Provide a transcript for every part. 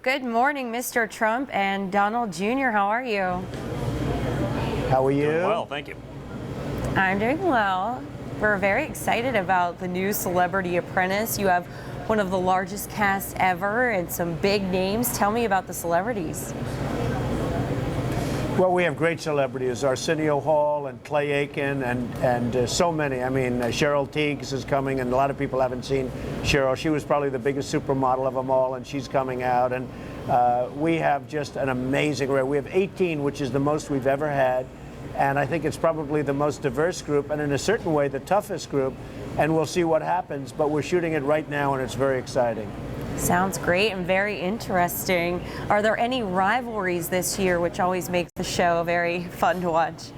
Good morning, Mr. Trump and Donald Jr. How are you? How are you? Doing well, thank you. I'm doing well. We're very excited about the new Celebrity Apprentice. You have one of the largest casts ever and some big names. Tell me about the celebrities. Well, we have great celebrities, Arsenio Hall and Clay Aiken and so many. I mean, Cheryl Tiegs is coming, and a lot of people haven't seen Cheryl. She was probably the biggest supermodel of them all, and she's coming out. And we have just an amazing array. We have 18, which is the most we've ever had. And I think it's probably the most diverse group, and in a certain way, the toughest group. And we'll see what happens, but we're shooting it right now, and it's very exciting. Sounds great and very interesting. Are there any rivalries this year, which always makes the show very fun to watch?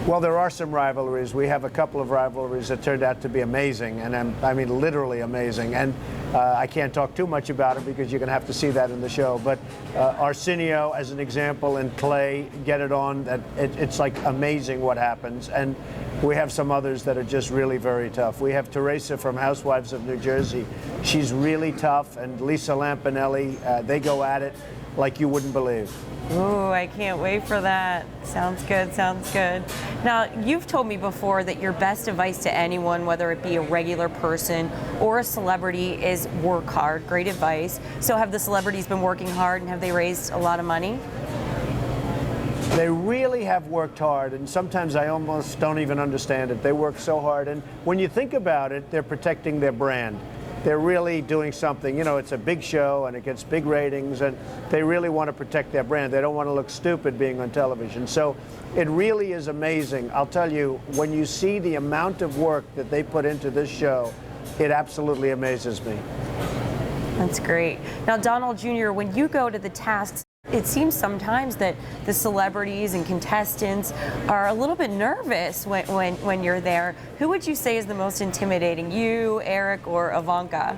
Well, there are some rivalries. We have a couple of rivalries that turned out to be amazing, and I mean literally amazing. And I can't talk too much about it because you're going to have to see that in the show. But Arsenio, as an example, and Clay get it on. That it's like amazing what happens. And we have some others that are just really very tough. We have Teresa from Housewives of New Jersey. She's really tough, and Lisa Lampanelli. They go at it like you wouldn't believe. Ooh, I can't wait for that. Sounds good, sounds good. Now, you've told me before that your best advice to anyone, whether it be a regular person or a celebrity, is work hard. Great advice. So have the celebrities been working hard, and have they raised a lot of money? They really have worked hard, and sometimes I almost don't even understand it. They work so hard, and when you think about it, they're protecting their brand. They're really doing something. You know, it's a big show and it gets big ratings, and they really want to protect their brand. They don't want to look stupid being on television. So it really is amazing. I'll tell you, when you see the amount of work that they put into this show, it absolutely amazes me. That's great. Now, Donald Jr., when you go to the tasks, it seems sometimes that the celebrities and contestants are a little bit nervous when you're there. Who would you say is the most intimidating, you, Eric, or Ivanka?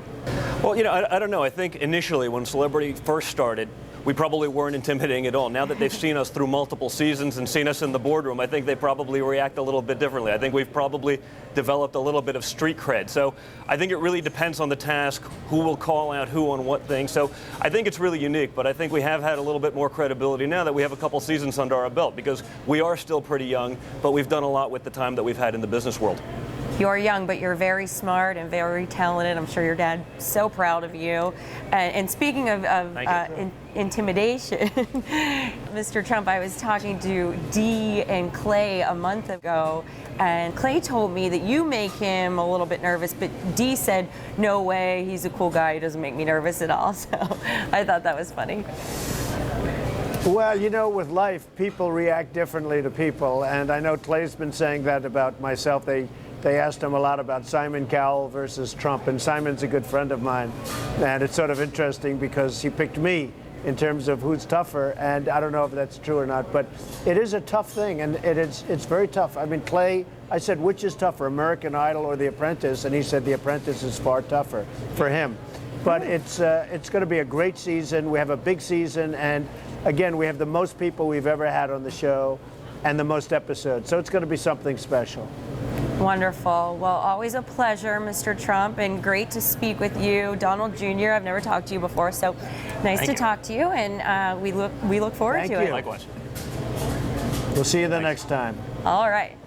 Well, you know, I don't know. I think initially when Celebrity first started, we probably weren't intimidating at all. Now that they've seen us through multiple seasons and seen us in the boardroom, I think they probably react a little bit differently. I think we've probably developed a little bit of street cred. So I think it really depends on the task, who will call out who on what thing. So I think it's really unique, but I think we have had a little bit more credibility now that we have a couple seasons under our belt, because we are still pretty young, but we've done a lot with the time that we've had in the business world. You're young, but you're very smart and very talented. I'm sure your dad's so proud of you. And speaking of intimidation, Mr. Trump, I was talking to Dee and Clay a month ago, and Clay told me that you make him a little bit nervous, but Dee said, no way, he's a cool guy, he doesn't make me nervous at all. So I thought that was funny. Well, you know, with life, people react differently to people, and I know Clay's been saying that about myself. They asked him a lot about Simon Cowell versus Trump, and Simon's a good friend of mine. And it's sort of interesting because he picked me in terms of who's tougher, and I don't know if that's true or not, but it is a tough thing, and it's very tough. I mean, Clay, I said, which is tougher, American Idol or The Apprentice? And he said The Apprentice is far tougher for him. But it's going to be a great season. We have a big season, and again, we have the most people we've ever had on the show and the most episodes, so it's going to be something special. Wonderful. Well, always a pleasure, Mr. Trump, and great to speak with you. Donald Jr., I've never talked to you before, so nice to talk to you, and we look forward to it. Likewise. We'll see you the next time. All right.